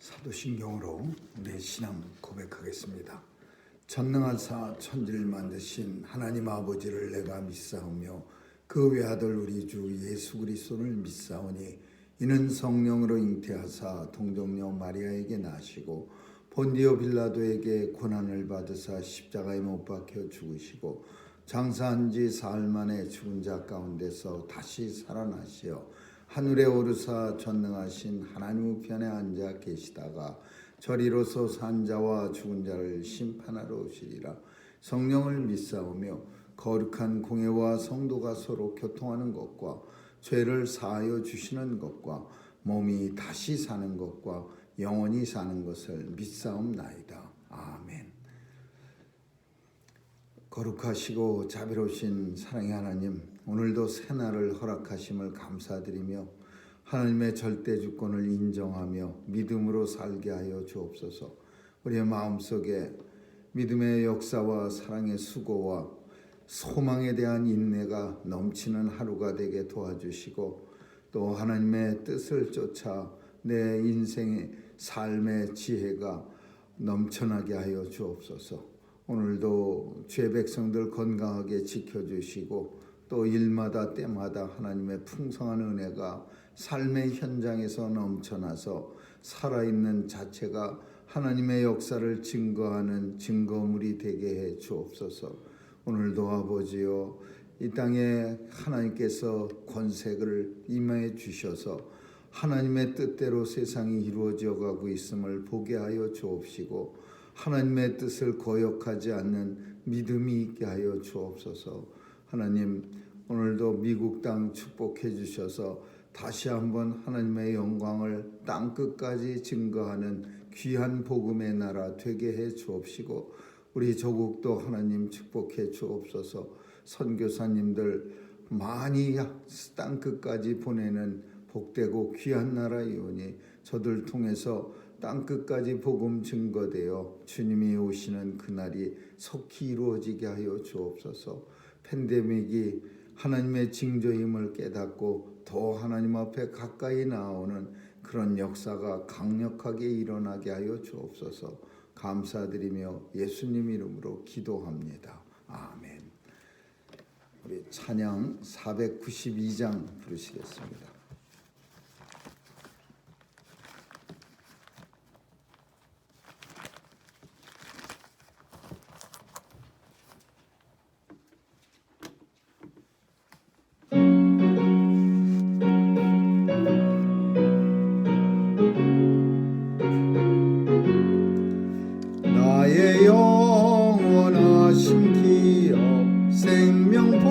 사도신경으로 우리의 신앙 고백하겠습니다. 전능하사 천지를 만드신 하나님 아버지를 내가 믿사오며 그 외아들 우리 주 예수 그리스도를 믿사오니 이는 성령으로 잉태하사 동정녀 마리아에게 나시고 본디오 빌라도에게 고난을 받으사 십자가에 못 박혀 죽으시고 장사한 지 사흘 만에 죽은 자 가운데서 다시 살아나시어 하늘에 오르사 전능하신 하나님 우편에 앉아 계시다가 저리로서 산 자와 죽은 자를 심판하러 오시리라. 성령을 믿사오며 거룩한 공회와 성도가 서로 교통하는 것과 죄를 사하여 주시는 것과 몸이 다시 사는 것과 영원히 사는 것을 믿사옵나이다. 아멘. 거룩하시고 자비로우신 사랑의 하나님, 오늘도 새날을 허락하심을 감사드리며 하나님의 절대 주권을 인정하며 믿음으로 살게 하여 주옵소서. 우리의 마음속에 믿음의 역사와 사랑의 수고와 소망에 대한 인내가 넘치는 하루가 되게 도와주시고 또 하나님의 뜻을 쫓아 내 인생의 삶의 지혜가 넘쳐나게 하여 주옵소서. 오늘도 주의 백성들 건강하게 지켜주시고 또 일마다 때마다 하나님의 풍성한 은혜가 삶의 현장에서 넘쳐나서 살아있는 자체가 하나님의 역사를 증거하는 증거물이 되게 해 주옵소서. 오늘도 아버지여, 이 땅에 하나님께서 권세를 임해 주셔서 하나님의 뜻대로 세상이 이루어져 가고 있음을 보게 하여 주옵시고 하나님의 뜻을 거역하지 않는 믿음이 있게 하여 주옵소서. 하나님, 오늘도 미국 땅 축복해 주셔서 다시 한번 하나님의 영광을 땅끝까지 증거하는 귀한 복음의 나라 되게 해 주옵시고 우리 조국도 하나님 축복해 주옵소서. 선교사님들 많이 땅끝까지 보내는 복되고 귀한 나라이오니 저들 통해서 땅끝까지 복음 증거되어 주님이 오시는 그날이 속히 이루어지게 하여 주옵소서. 팬데믹이 하나님의 징조임을 깨닫고 더 하나님 앞에 가까이 나오는 그런 역사가 강력하게 일어나게 하여 주옵소서. 감사드리며 예수님 이름으로 기도합니다. 아멘. 우리 찬양 492장 부르시겠습니다. 나의 영원하신 기업 생명보다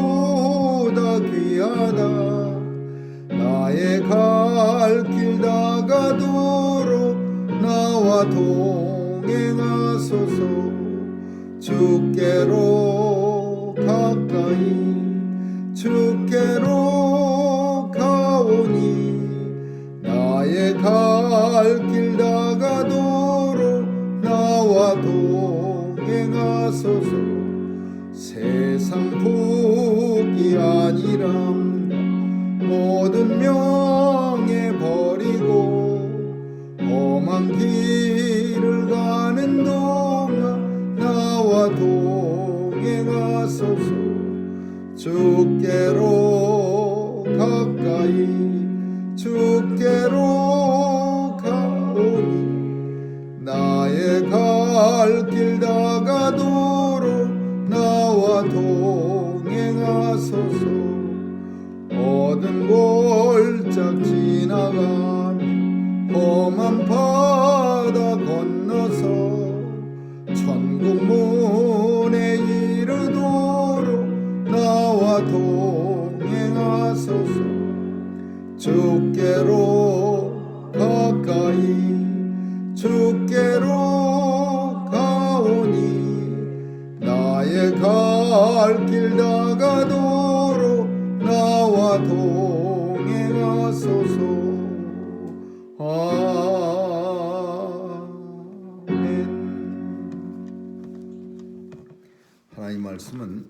귀하다. 나의 갈 길 다가도록 나와 동행하소서. 주께로 가까이 주께로 가오니 나의 갈 길 다가도록 나와 동행하소서. 세상 복이 아니람 모든 명예 버리고 험한 길을 가는 동안 나와 동행하소서. 주께로 가까이 주께로 가오니 나의 갈 길 다가도록 나와 동행하소서. 어두운 골짝 지나가며 험한 바다 건너서 천국 문에 이르도록 나와 동행하소서. 주께로 가까이 주께로 가오니 나의 갈 길 다가도록 나와 동행하소서. 아멘. 하나님 말씀은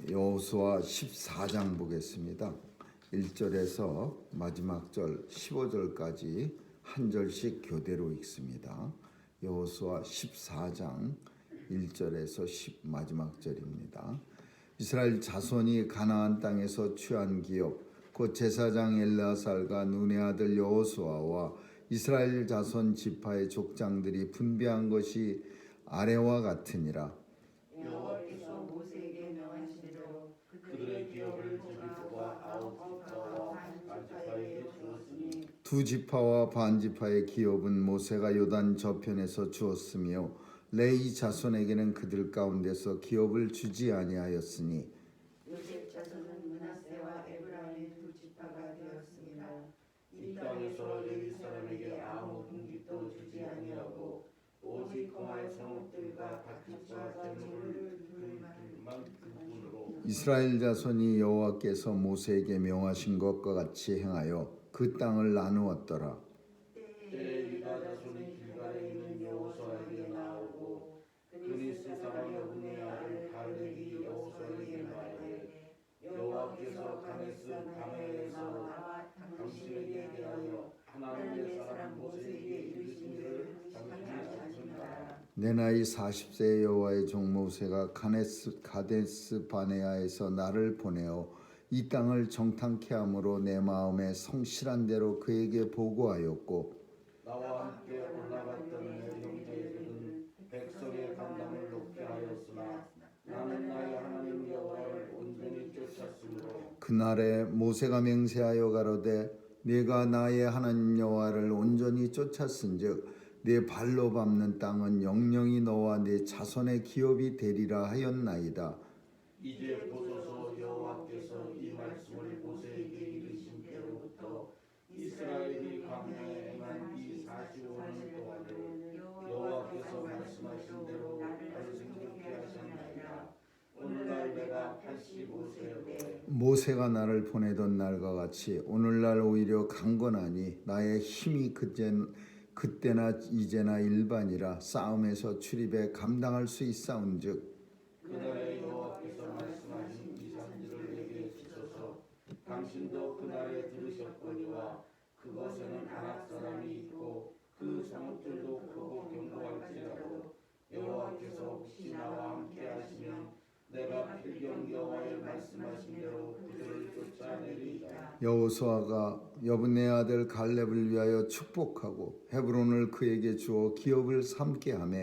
여호수아 14장 보겠습니다. 1절에서 마지막 절 15절까지 한 절씩 교대로 읽습니다. 여호수아 14장 1절에서 10 마지막 절입니다. 이스라엘 자손이 가나안 땅에서 취한 기업 곧 제사장 엘르아살과 눈의 아들 여호수아와 이스라엘 자손 지파의 족장들이 분배한 것이 아래와 같으니라. 여호와께서 모세에게 명하시기로 그들의 기업을 두 지파와 아홉 지파와 반 지파에게 주었으니 두 지파와 반 지파의 기업은 모세가 요단 저편에서 주었으며 레위 자손에게는 그들 가운데서 기업을 주지 아니하였으니 요셉 자손은 므낫세와 에브라임의 두 지파가 되었습니다. 이 땅에서 레위 사람에게 아무 분깃도 주지 아니하고 오직 거할 성읍들과 밭집과 재물을 둘만 그분으로 이스라엘 자손이 여호와께서 모세에게 명하신 것과 같이 행하여 그 땅을 나누었더라. 때에 유다 자손이 길갈에 있는 여호수아에게 나오고 그니스 사람 여분의 아들 갈렙이 여호수아에게 말하되 여호와께서 가데스 바네아에서 당신에게 대하여 하나님의 사람 모세에게 이르신 일을 당신이 아십니까? 내 나이 40세의 여호와의 종 모세가 가데스 바네아에서 나를 보내어 이 땅을 정탐케 함으로 내 마음에 성실한 대로 그에게 보고하였고 나와 함께 올라갔던 내 형제들은 백성의 감당을 높게 하였으나 나는 나의 하나님 여호와를 온전히 쫓았으므로 그날에 모세가 맹세하여 가로되 내가 나의 하나님 여호와를 온전히 쫓았은즉 내 발로 밟는 땅은 영영이 너와 네 자손의 기업이 되리라 하였나이다. 이제 보소서 여호와께서 이 말씀을 모세에게 이르신 때로부터 이스라엘이 광야에 행한 이 45년 동안을 여호와께서 말씀하신 대로 나를 생각케 하셨나이다. 오늘날 내가 85세였되 모세가 나를 보내던 날과 같이 오늘날 오히려 강건하니 나의 힘이 그때나 이제나 일반이라 싸움에서 출입에 감당할 수 있사온즉 그날에 여호와께서 말씀하신 이 산지를 내게 주소서. 당신도 그날에 들으셨거니와 그곳에는 아낙 사람이 있고 그 성읍들도 크고 견고할지라도 여호와께서 혹시 나와 함께 하시면 내가 필경 여호와의 말씀하신 대로 그들을 쫓아내리이다. 여호수아가 여분의 아들 갈렙을 위하여 축복하고 헤브론을 그에게 주어 기업을 삼게 하며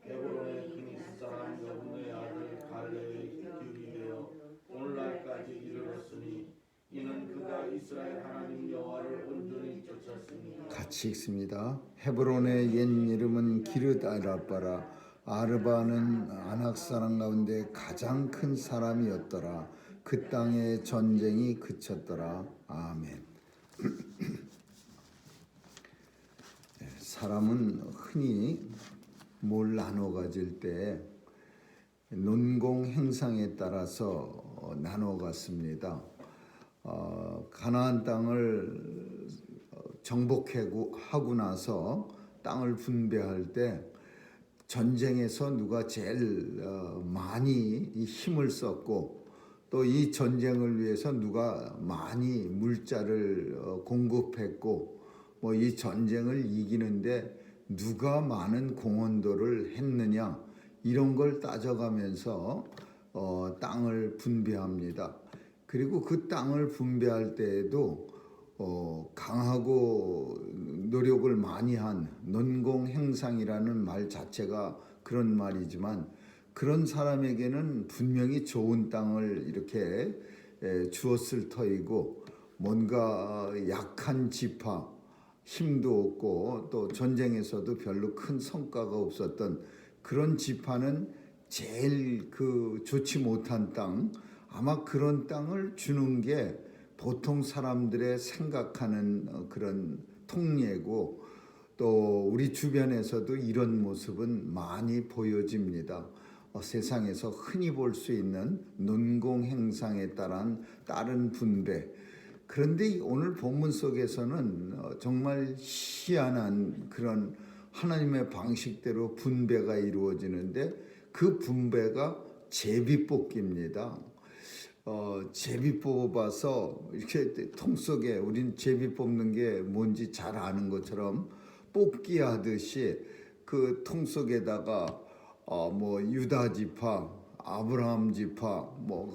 헤브론의 그니스 사람 여분의 아들 갈렙의 기업이 되어 오늘날까지 이르렀으니 이는 그가 이스라엘 하나님 여호와를 온전히 쫓았으니 같이 읽습니다. 헤브론의 옛 이름은 기르다 아라바라. 아르바는 아낙 사람 가운데 가장 큰 사람이었더라. 그 땅에 전쟁이 그쳤더라. 아멘. 사람은 흔히 뭘 나눠 가질 때 논공 행상에 따라서 나눠 갔습니다. 가나안 땅을 정복하고 나서 땅을 분배할 때 전쟁에서 누가 제일 많이 힘을 썼고 또 이 전쟁을 위해서 누가 많이 물자를 공급했고 뭐 이 전쟁을 이기는데 누가 많은 공헌도를 했느냐 이런 걸 따져가면서 땅을 분배합니다. 그리고 그 땅을 분배할 때에도 강하고 노력을 많이 한 논공행상이라는 말 자체가 그런 말이지만 그런 사람에게는 분명히 좋은 땅을 이렇게 주었을 터이고 뭔가 약한 지파 힘도 없고 또 전쟁에서도 별로 큰 성과가 없었던 그런 지파는 제일 좋지 못한 땅 아마 그런 땅을 주는 게 보통 사람들의 생각하는 그런 통례고 또 우리 주변에서도 이런 모습은 많이 보여집니다. 세상에서 흔히 볼 수 있는 논공행상에 따른 다른 분배. 그런데 오늘 본문 속에서는 정말 희한한 그런 하나님의 방식대로 분배가 이루어지는데 그 분배가 제비뽑기입니다. 제비 뽑아서 이렇게 통 속에 우린 제비 뽑는 게 뭔지 잘 아는 것처럼 뽑기 하듯이 그 통 속에다가 뭐 유다 지파, 아브라함 지파, 뭐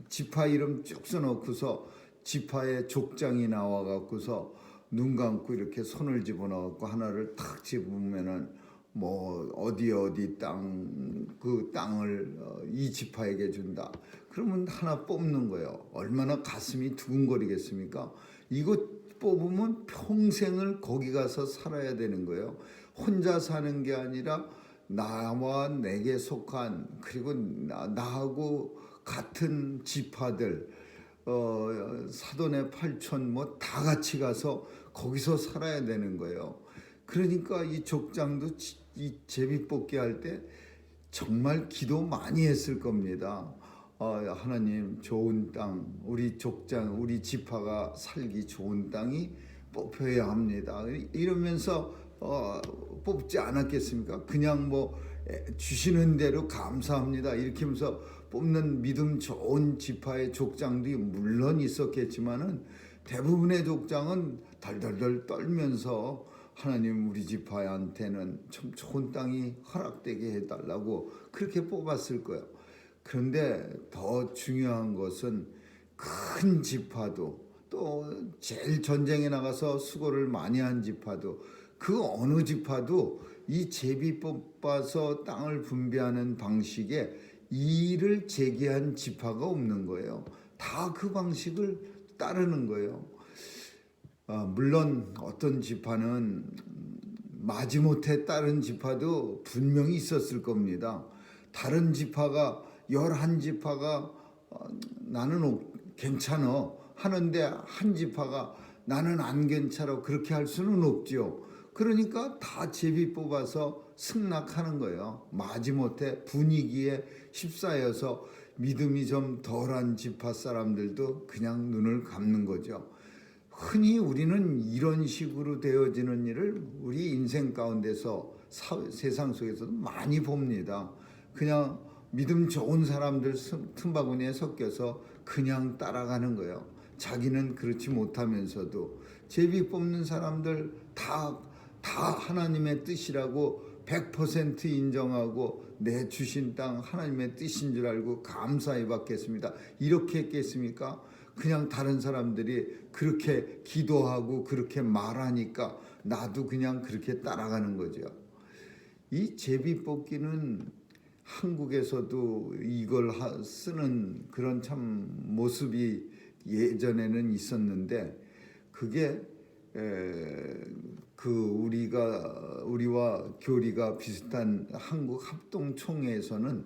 지파 이름 쭉 써놓고서 지파의 족장이 나와 갖고서 눈 감고 이렇게 손을 집어넣고 하나를 탁 집으면은 뭐 어디 땅 그 땅을 이 지파에게 준다. 그러면 하나 뽑는 거예요. 얼마나 가슴이 두근거리겠습니까? 이거 뽑으면 평생을 거기 가서 살아야 되는 거예요. 혼자 사는 게 아니라 나와 내게 속한 그리고 나하고 같은 지파들 사돈의 8촌 뭐 다 같이 가서 거기서 살아야 되는 거예요. 그러니까 이 족장도 이 제비 뽑기 할 때 정말 기도 많이 했을 겁니다. 하나님 좋은 땅, 우리 족장, 우리 지파가 살기 좋은 땅이 뽑혀야 합니다. 이러면서 뽑지 않았겠습니까? 그냥 뭐 주시는 대로 감사합니다. 이렇게 하면서 뽑는 믿음 좋은 지파의 족장도 물론 있었겠지만은 대부분의 족장은 덜덜덜 떨면서 하나님 우리 지파한테는 참 좋은 땅이 허락되게 해달라고 그렇게 뽑았을 거예요. 그런데 더 중요한 것은 큰 지파도 또 제일 전쟁에 나가서 수고를 많이 한 지파도 그 어느 지파도 이 제비 뽑아서 땅을 분배하는 방식에 이의를 제기한 지파가 없는 거예요. 다 그 방식을 따르는 거예요. 물론 어떤 지파는 마지못해 따른 지파도 분명히 있었을 겁니다. 다른 지파가 11지파가 나는 괜찮아 하는데 한 지파가 나는 안 괜찮아 그렇게 할 수는 없죠. 그러니까 다 제비 뽑아서 승낙하는 거예요. 마지못해 분위기에 휩싸여서 믿음이 좀 덜한 지파 사람들도 그냥 눈을 감는 거죠. 흔히 우리는 이런 식으로 되어지는 일을 우리 인생 가운데서 세상 속에서도 많이 봅니다. 그냥 믿음 좋은 사람들 틈바구니에 섞여서 그냥 따라가는 거예요. 자기는 그렇지 못하면서도 제비 뽑는 사람들 다 하나님의 뜻이라고 100% 인정하고 내 주신 땅 하나님의 뜻인 줄 알고 감사히 받겠습니다. 이렇게 했겠습니까? 그냥 다른 사람들이 그렇게 기도하고 그렇게 말하니까 나도 그냥 그렇게 따라가는 거죠. 이 제비 뽑기는 한국에서도 이걸 쓰는 그런 참 모습이 예전에는 있었는데 그게 우리와 교리가 비슷한 한국 합동총회에서는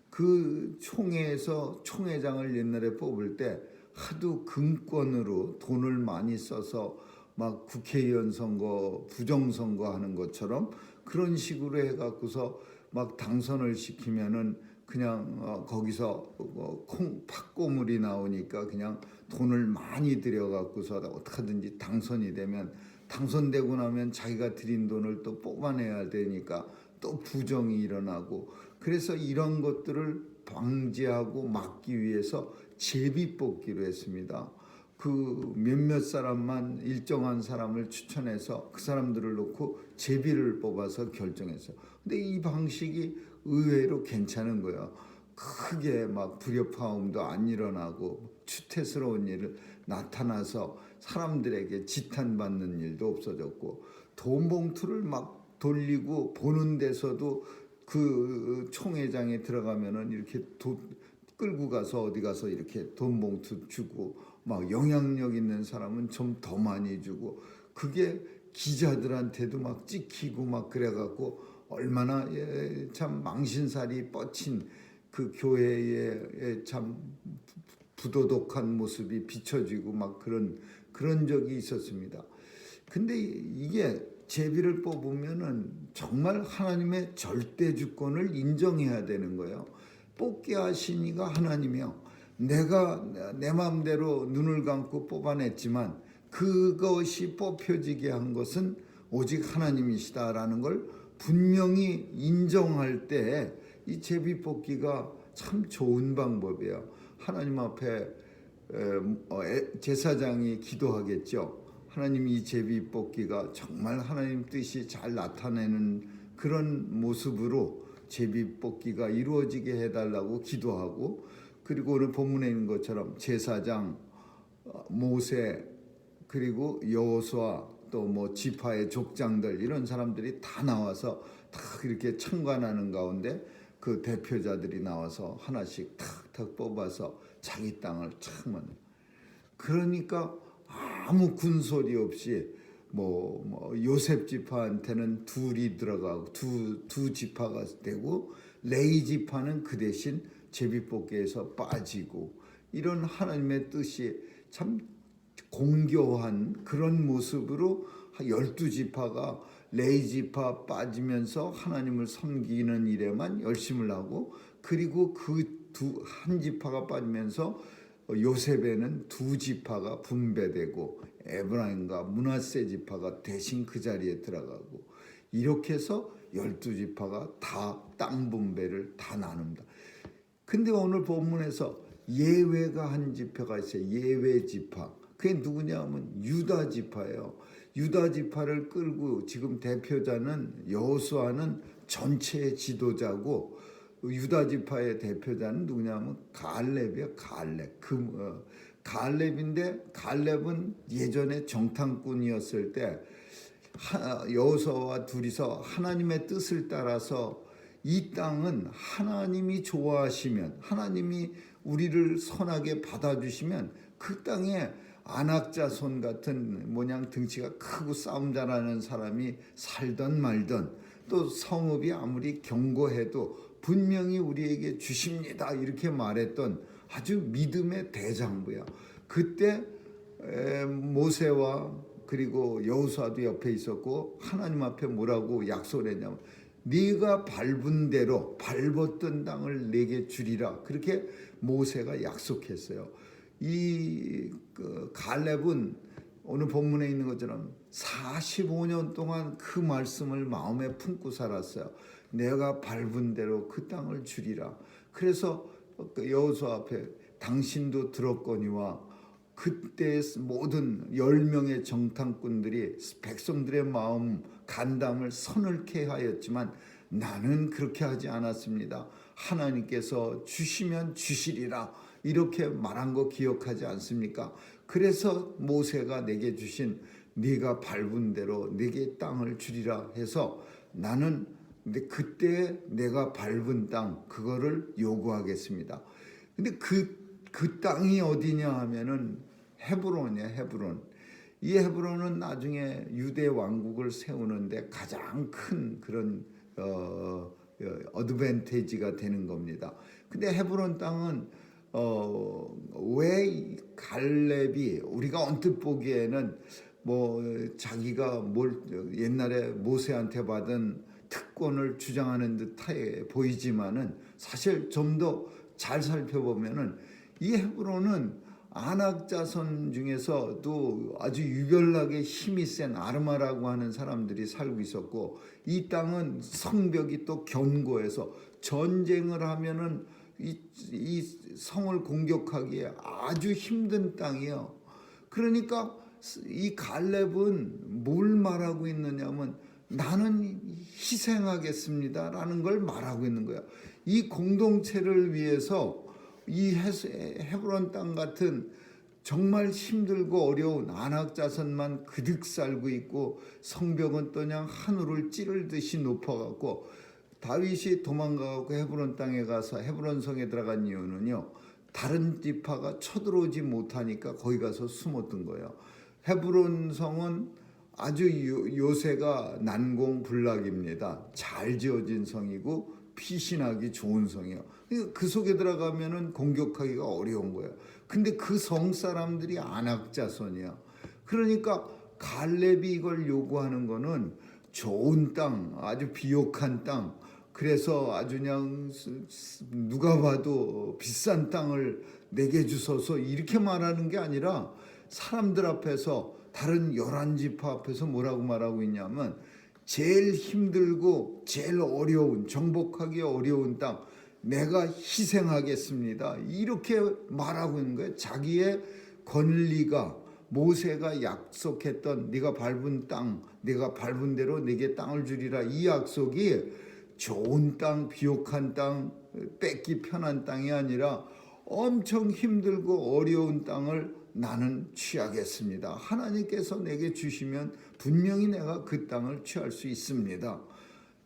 그 총회에서 총회장을 옛날에 뽑을 때 하도 금권으로 돈을 많이 써서 막 국회의원 선거, 부정선거 하는 것처럼 그런 식으로 해갖고서 막 당선을 시키면은 그냥 거기서 팥고물이 나오니까 그냥 돈을 많이 들여갖고서 어떻게든지 당선이 되면 당선되고 나면 자기가 들인 돈을 또 뽑아내야 되니까 또 부정이 일어나고 그래서 이런 것들을 방지하고 막기 위해서 제비 뽑기로 했습니다. 그 몇몇 사람만 일정한 사람을 추천해서 그 사람들을 놓고 제비를 뽑아서 결정했어요. 근데 이 방식이 의외로 괜찮은 거예요. 크게 막 불협화음도 안 일어나고 추태스러운 일을 나타나서 사람들에게 지탄받는 일도 없어졌고 돈 봉투를 막 돌리고 보는 데서도 그 총회장에 들어가면은 이렇게 끌고 가서 어디 가서 이렇게 돈 봉투 주고 막 영향력 있는 사람은 좀 더 많이 주고 그게 기자들한테도 막 찍히고 막 그래갖고 얼마나 참 망신살이 뻗친 그 교회의 참 부도덕한 모습이 비춰지고 막 그런 적이 있었습니다. 근데 이게 제비를 뽑으면은 정말 하나님의 절대 주권을 인정해야 되는 거예요. 뽑게 하신 이가 하나님이요. 내가 내 마음대로 눈을 감고 뽑아냈지만 그것이 뽑혀지게 한 것은 오직 하나님이시다라는 걸 분명히 인정할 때 이 제비 뽑기가 참 좋은 방법이에요. 하나님 앞에 제사장이 기도하겠죠. 하나님, 이 제비 뽑기가 정말 하나님 뜻이 잘 나타내는 그런 모습으로 제비 뽑기가 이루어지게 해달라고 기도하고, 그리고 오늘 본문에 있는 것처럼 제사장 모세 그리고 여호수아 또 뭐 지파의 족장들 이런 사람들이 다 나와서 다 이렇게 참관하는 가운데 그 대표자들이 나와서 하나씩 탁탁 뽑아서 자기 땅을 참, 그러니까 아무 군소리 없이 뭐 요셉 지파한테는 둘이 들어가고 두 지파가 되고, 레위 지파는 그 대신 제비뽑기에서 빠지고, 이런 하나님의 뜻이 참 공교한 그런 모습으로 12지파가 레위 지파 빠지면서 하나님을 섬기는 일에만 열심을 하고, 그리고 그 한 지파가 빠지면서 요셉에는 두 지파가 분배되고 에브라임과 므낫세 지파가 대신 그 자리에 들어가고, 이렇게 해서 12지파가 다 땅 분배를 다 나눕니다. 근데 오늘 본문에서 예외가 한 지파가 있어요. 예외 지파. 그게 누구냐 하면 유다 지파예요. 유다 지파를 끌고 지금 대표자는 여호수아는 전체의 지도자고, 유다 지파의 대표자는 누구냐면 갈렙이에요. 갈렙인데, 갈렙은 예전에 정탐꾼이었을 때 여호수아와 둘이서 하나님의 뜻을 따라서 이 땅은 하나님이 좋아하시면, 하나님이 우리를 선하게 받아주시면 그 땅에 안악자손 같은 모양 등치가 크고 싸움 잘하는 사람이 살던 말던, 또 성읍이 아무리 견고해도 분명히 우리에게 주십니다 이렇게 말했던 아주 믿음의 대장부야. 그때 모세와 그리고 여호수아도 옆에 있었고, 하나님 앞에 뭐라고 약속을 했냐면 네가 밟은 대로 밟았던 땅을 내게 주리라, 그렇게 모세가 약속했어요. 이 갈렙은 오늘 본문에 있는 것처럼 45년 동안 그 말씀을 마음에 품고 살았어요. 내가 밟은 대로 그 땅을 주리라. 그래서 여호수아 앞에 당신도 들었거니와, 그때 모든 10명의 정탐꾼들이 백성들의 마음 간담을 서늘케 하였지만 나는 그렇게 하지 않았습니다. 하나님께서 주시면 주시리라 이렇게 말한 거 기억하지 않습니까? 그래서 모세가 내게 주신 네가 밟은 대로 내게 땅을 주리라 해서, 나는 근데 그때 내가 밟은 땅 그거를 요구하겠습니다. 근데 그 땅이 어디냐 하면은 헤브론이에요. 헤브론. 이 헤브론은 나중에 유대 왕국을 세우는데 가장 큰 그런 어드밴티지가 되는 겁니다. 근데 헤브론 땅은 왜 갈렙이, 우리가 언뜻 보기에는 뭐 자기가 옛날에 모세한테 받은 특권을 주장하는 듯해 보이지만은, 사실 좀 더 잘 살펴보면은 이 헤브론은 안악자손 중에서도 아주 유별나게 힘이 센 아르마라고 하는 사람들이 살고 있었고, 이 땅은 성벽이 또 견고해서 전쟁을 하면은 이 성을 공격하기에 아주 힘든 땅이에요. 그러니까 이 갈렙은 뭘 말하고 있느냐면 나는 희생하겠습니다라는 걸 말하고 있는 거야. 이 공동체를 위해서 이 헤브론 땅 같은 정말 힘들고 어려운 안악자손만 그득 살고 있고, 성벽은 또 그냥 하늘을 찌르듯이 높아갖고, 다윗이 도망가고 헤브론 땅에 가서 헤브론 성에 들어간 이유는요, 다른 지파가 쳐들어오지 못하니까 거기 가서 숨었던 거예요. 헤브론 성은 아주 요새가 난공불락입니다. 잘 지어진 성이고 피신하기 좋은 성이에요. 그 속에 들어가면은 공격하기가 어려운 거예요. 근데 그 성 사람들이 안악자손이야. 그러니까 갈렙이 이걸 요구하는 거는 좋은 땅, 아주 비옥한 땅, 그래서 아주 그냥 누가 봐도 비싼 땅을 내게 주소서 이렇게 말하는 게 아니라, 사람들 앞에서, 다른 11지파 앞에서 뭐라고 말하고 있냐면 제일 힘들고 제일 어려운, 정복하기 어려운 땅, 내가 희생하겠습니다. 이렇게 말하고 있는 거예요. 자기의 권리가, 모세가 약속했던 네가 밟은 땅, 네가 밟은 대로 네게 땅을 주리라, 이 약속이 좋은 땅, 비옥한 땅, 뺏기 편한 땅이 아니라 엄청 힘들고 어려운 땅을 나는 취하겠습니다. 하나님께서 내게 주시면 분명히 내가 그 땅을 취할 수 있습니다.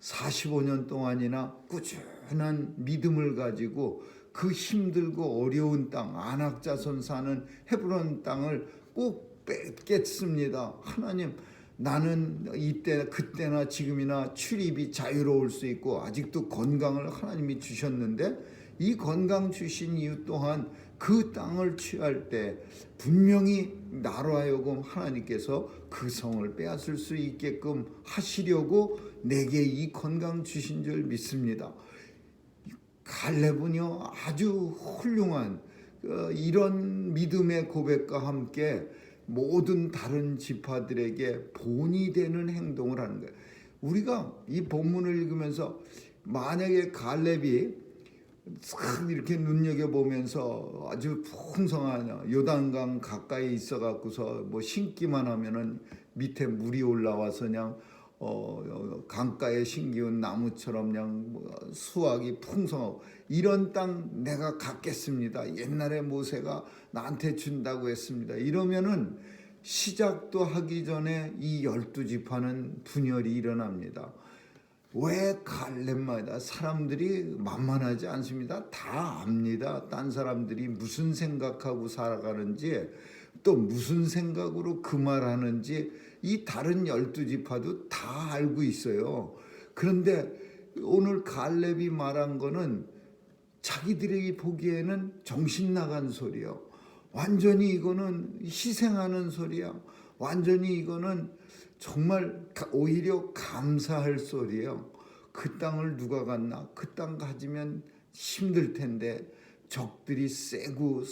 45년 동안이나 꾸준한 믿음을 가지고 그 힘들고 어려운 땅, 아낙 자손 사는 헤브론 땅을 꼭 뺏겠습니다. 하나님, 나는 이때 그때나 지금이나 출입이 자유로울 수 있고 아직도 건강을 하나님이 주셨는데 이 건강 주신 이유 또한 그 땅을 취할 때 분명히 나로 하여금 하나님께서 그 성을 빼앗을 수 있게끔 하시려고 내게 이 건강 주신 줄 믿습니다. 갈렙은요, 아주 훌륭한 이런 믿음의 고백과 함께 모든 다른 지파들에게 본이 되는 행동을 하는 거예요. 우리가 이 본문을 읽으면서 만약에 갈렙이 이렇게 눈여겨보면서 아주 풍성한 요단강 가까이 있어갖고서 뭐 신기만 하면은 밑에 물이 올라와서 그냥 강가에 심기운 나무처럼 그냥 수확이 풍성하고 이런 땅 내가 갖겠습니다. 옛날에 모세가 나한테 준다고 했습니다. 이러면은 시작도 하기 전에 이 12지파는 분열이 일어납니다. 왜 갈렙마다 사람들이 만만하지 않습니다. 다 압니다. 딴 사람들이 무슨 생각하고 살아가는지 또 무슨 생각으로 그 말하는지 이 다른 12지파도 다 알고 있어요. 그런데 오늘 갈렙이 말한 거는 자기들이 보기에는 정신 나간 소리요. 완전히 이거는 희생하는 소리야. 완전히 이거는 정말 오히려 감사할 소리예요. 그 땅을 누가 갖나? 그 땅 가지면 힘들 텐데 적들이 세고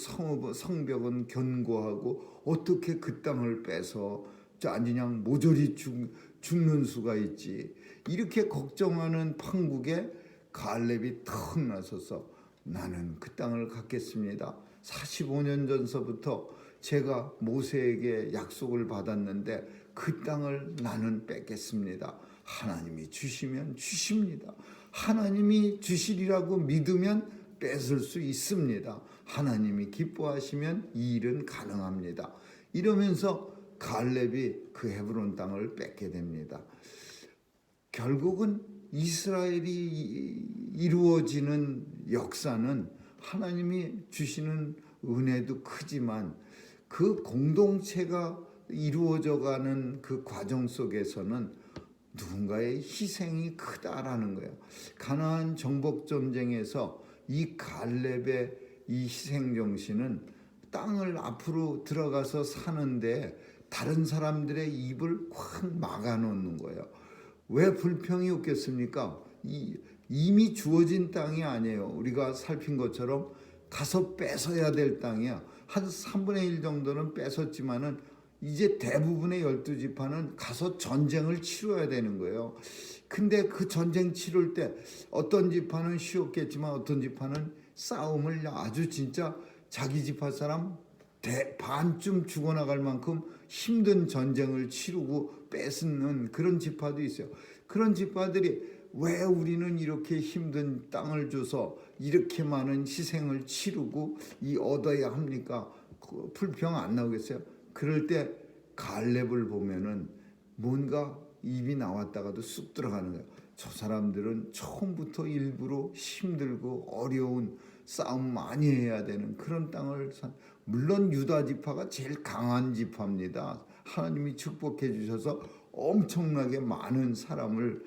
성벽은 견고하고 어떻게 그 땅을 빼서 아니 그냥 모조리 죽는 수가 있지. 이렇게 걱정하는 판국에 갈렙이 턱 나서서 나는 그 땅을 갖겠습니다. 45년 전서부터 제가 모세에게 약속을 받았는데 그 땅을 나는 뺏겠습니다. 하나님이 주시면 주십니다. 하나님이 주시리라고 믿으면 뺏을 수 있습니다. 하나님이 기뻐하시면 이 일은 가능합니다. 이러면서 갈렙이 그 헤브론 땅을 뺏게 됩니다. 결국은 이스라엘이 이루어지는 역사는 하나님이 주시는 은혜도 크지만 그 공동체가 이루어져가는 그 과정 속에서는 누군가의 희생이 크다라는 거예요. 가나안 정복 전쟁에서 이 갈렙의 이 희생 정신은 땅을 앞으로 들어가서 사는데 다른 사람들의 입을 확 막아놓는 거예요. 왜 불평이 없겠습니까? 이미 주어진 땅이 아니에요. 우리가 살핀 것처럼 가서 뺏어야 될 땅이야. 한 3분의 1 정도는 뺏었지만은 이제 대부분의 12지파는 가서 전쟁을 치러야 되는 거예요. 근데 그 전쟁 치를 때 어떤 지파는 쉬웠겠지만 어떤 지파는 싸움을 아주 진짜 자기 지파 사람 반쯤 죽어나갈 만큼 힘든 전쟁을 치르고 뺏는 그런 지파도 있어요. 그런 지파들이 왜 우리는 이렇게 힘든 땅을 줘서 이렇게 많은 희생을 치르고 얻어야 합니까? 불평 안 나오겠어요? 그럴 때 갈렙을 보면은 뭔가 입이 나왔다가도 쑥 들어가는 거예요. 저 사람들은 처음부터 일부러 힘들고 어려운 싸움 많이 해야 되는 그런 땅을 물론 유다 지파가 제일 강한 지파입니다. 하나님이 축복해 주셔서 엄청나게 많은 사람을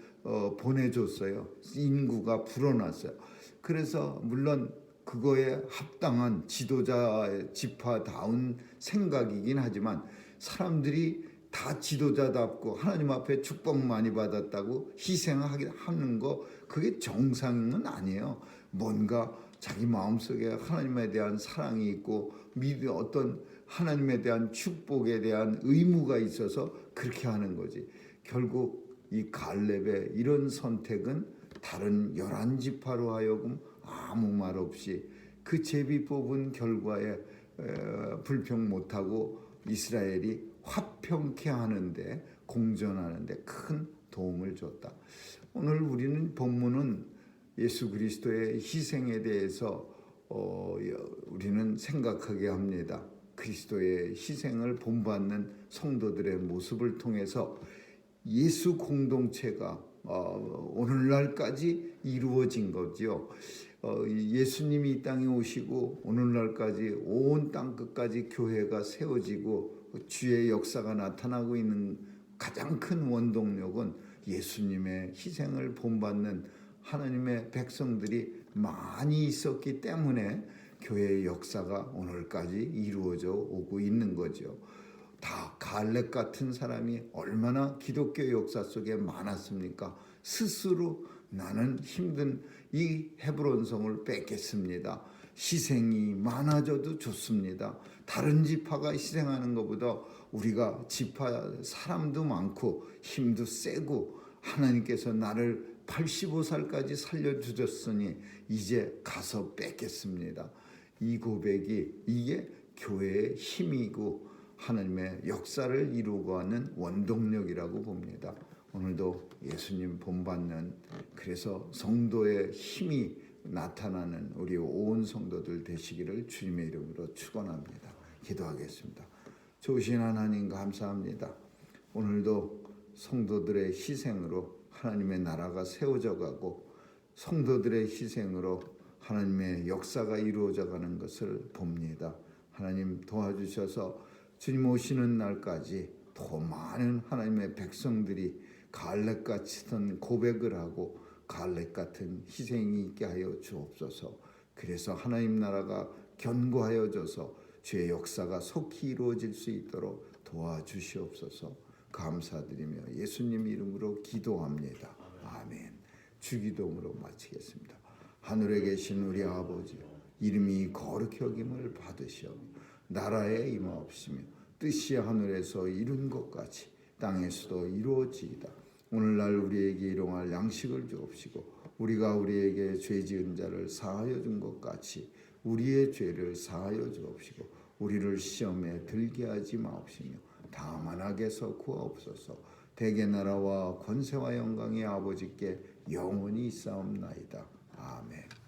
보내줬어요. 인구가 불어났어요. 그래서 물론 그거에 합당한 지도자 지파다운 생각이긴 하지만 사람들이 다 지도자답고 하나님 앞에 축복 많이 받았다고 희생하는 거 그게 정상은 아니에요. 뭔가 자기 마음속에 하나님에 대한 사랑이 있고 어떤 하나님에 대한 축복에 대한 의무가 있어서 그렇게 하는 거지. 결국 이 갈렙의 이런 선택은 다른 11지파로 하여금 아무 말 없이 그 제비 뽑은 결과에 불평 못하고 이스라엘이 화평케 하는데, 공존하는데 큰 도움을 줬다. 오늘 우리는 본문은 예수 그리스도의 희생에 대해서 우리는 생각하게 합니다. 그리스도의 희생을 본받는 성도들의 모습을 통해서 예수 공동체가 오늘날까지 이루어진 거죠. 예수님이 이 땅에 오시고 오늘날까지 온 땅 끝까지 교회가 세워지고 주의 역사가 나타나고 있는 가장 큰 원동력은 예수님의 희생을 본받는 하나님의 백성들이 많이 있었기 때문에 교회의 역사가 오늘까지 이루어져 오고 있는 거죠. 다 갈렙 같은 사람이 얼마나 기독교 역사 속에 많았습니까? 스스로 나는 힘든 이 헤브론 성을 뺏겠습니다. 희생이 많아져도 좋습니다. 다른 지파가 희생하는 것보다 우리가 지파 사람도 많고 힘도 세고 하나님께서 나를 85살까지 살려주셨으니 이제 가서 뺏겠습니다. 이 고백이 이게 교회의 힘이고 하나님의 역사를 이루고 하는 원동력이라고 봅니다. 오늘도 예수님 본받는, 그래서 성도의 힘이 나타나는 우리 온 성도들 되시기를 주님의 이름으로 축원합니다. 기도하겠습니다. 좋으신 하나님 감사합니다. 오늘도 성도들의 희생으로 하나님의 나라가 세워져 가고 성도들의 희생으로 하나님의 역사가 이루어져 가는 것을 봅니다. 하나님 도와주셔서 주님 오시는 날까지 더 많은 하나님의 백성들이 갈렙 같은 고백을 하고 갈렙 같은 희생이 있게 하여 주옵소서. 그래서 하나님 나라가 견고하여져서 주의 역사가 속히 이루어질 수 있도록 도와주시옵소서. 감사드리며 예수님 이름으로 기도합니다. 아멘. 주기도문으로 마치겠습니다. 하늘에 계신 우리 아버지, 이름이 거룩히 여김을 받으시오. 나라에 임하옵시며 뜻이 하늘에서 이룬 것 같이 땅에서도 이루어지이다. 오늘날 우리에게 일용할 양식을 주옵시고 우리가 우리에게 죄 지은 자를 사하여 준 것 같이 우리의 죄를 사하여 주옵시고 우리를 시험에 들게 하지 마옵시며 다만 악에서 구하옵소서. 대개 나라와 권세와 영광의 아버지께 영원히 있사옵나이다. 아멘.